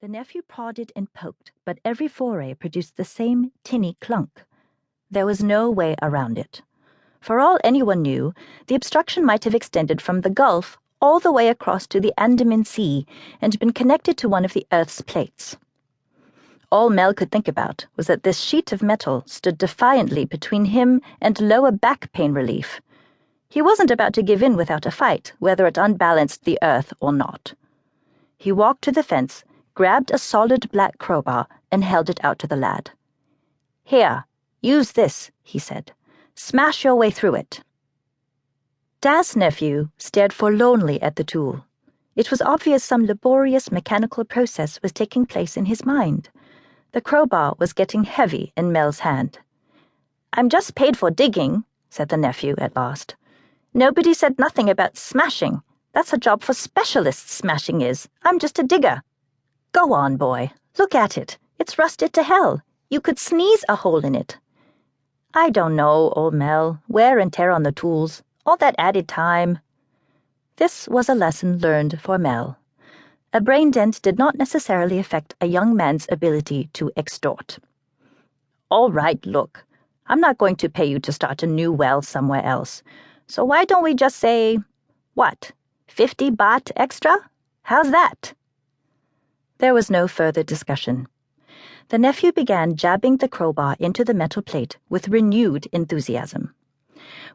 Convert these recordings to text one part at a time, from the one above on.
The nephew prodded and poked, but every foray produced the same tinny clunk. There was no way around it. For all anyone knew, the obstruction might have extended from the Gulf all the way across to the Andaman Sea and been connected to one of the Earth's plates. All Mel could think about was that this sheet of metal stood defiantly between him and lower back pain relief. He wasn't about to give in without a fight, whether it unbalanced the Earth or not. He walked to the fence, grabbed a solid black crowbar, and held it out to the lad. "Here, use this," he said. "Smash your way through it." Dad's nephew stared forlornly at the tool. It was obvious some laborious mechanical process was taking place in his mind. The crowbar was getting heavy in Mel's hand. "I'm just paid for digging," said the nephew at last. "Nobody said nothing about smashing. That's a job for specialists, smashing is. I'm just a digger." "Go on, boy. Look at it. It's rusted to hell. You could sneeze a hole in it." "I don't know, old Mel. Wear and tear on the tools. All that added time." This was a lesson learned for Mel. A brain dent did not necessarily affect a young man's ability to extort. "All right, look. I'm not going to pay you to start a new well somewhere else. So why don't we just say, 50 baht extra? How's that?" There was no further discussion. The nephew began jabbing the crowbar into the metal plate with renewed enthusiasm.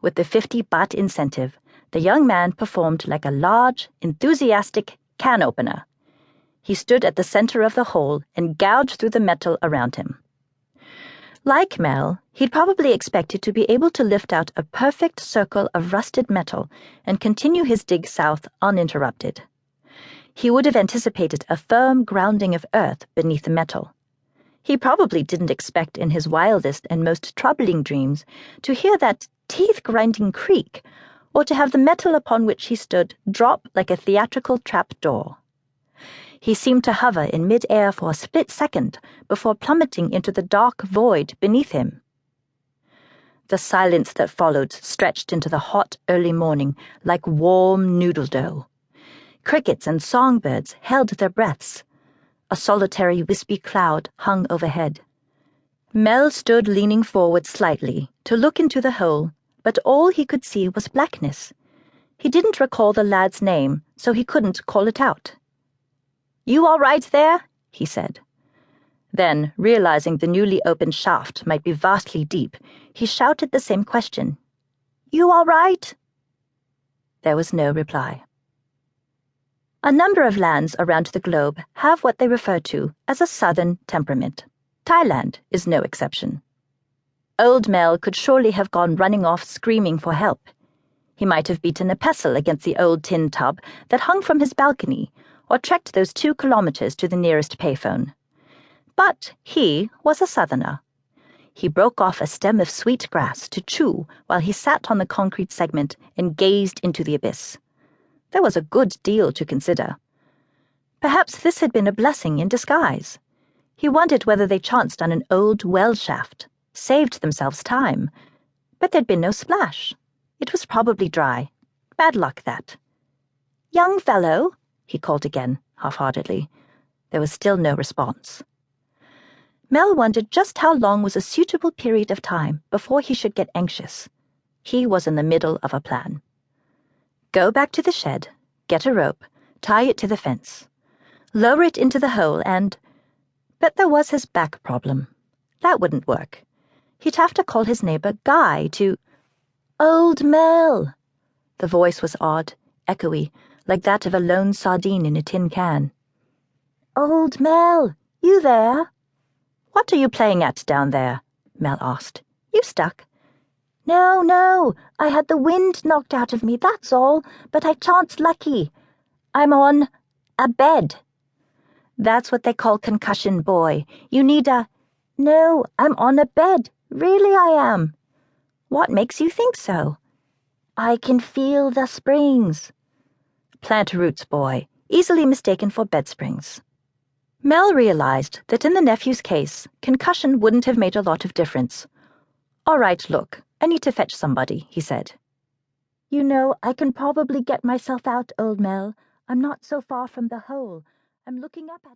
With the 50 baht incentive, the young man performed like a large, enthusiastic can opener. He stood at the center of the hole and gouged through the metal around him. Like Mel, he'd probably expected to be able to lift out a perfect circle of rusted metal and continue his dig south uninterrupted. He would have anticipated a firm grounding of earth beneath the metal. He probably didn't expect in his wildest and most troubling dreams to hear that teeth-grinding creak, or to have the metal upon which he stood drop like a theatrical trap-door. He seemed to hover in mid-air for a split second before plummeting into the dark void beneath him. The silence that followed stretched into the hot early morning like warm noodle dough. Crickets and songbirds held their breaths. A solitary wispy cloud hung overhead. Mel stood leaning forward slightly to look into the hole, but all he could see was blackness. He didn't recall the lad's name, so he couldn't call it out. "You all right there?" he said. Then, realizing the newly opened shaft might be vastly deep, he shouted the same question. "You all right?" There was no reply. A number of lands around the globe have what they refer to as a southern temperament. Thailand is no exception. Old Mel could surely have gone running off screaming for help. He might have beaten a pestle against the old tin tub that hung from his balcony, or trekked those 2 kilometers to the nearest payphone. But he was a southerner. He broke off a stem of sweet grass to chew while he sat on the concrete segment and gazed into the abyss. There was a good deal to consider. Perhaps this had been a blessing in disguise. He wondered whether they chanced on an old well shaft, saved themselves time. But there'd been no splash. It was probably dry. Bad luck, that. "Young fellow," he called again, half-heartedly. There was still no response. Mel wondered just how long was a suitable period of time before he should get anxious. He was in the middle of a plan. Go back to the shed, get a rope, tie it to the fence, lower it into the hole But there was his back problem. That wouldn't work. He'd have to call his neighbor Guy to... "Old Mel!" The voice was odd, echoey, like that of a lone sardine in a tin can. "Old Mel, you there?" "What are you playing at down there?" Mel asked. "You stuck?" No, I had the wind knocked out of me, that's all, but I chanced lucky. I'm on a bed." "That's what they call concussion, boy. You need a..." "No, I'm on a bed. Really I am." "What makes you think so?" "I can feel the springs." "Plant roots, boy. Easily mistaken for bed springs." Mel realized that in the nephew's case, concussion wouldn't have made a lot of difference. "All right, look. I need to fetch somebody," he said. "You know, I can probably get myself out, old Mel. I'm not so far from the hole. I'm looking up at..."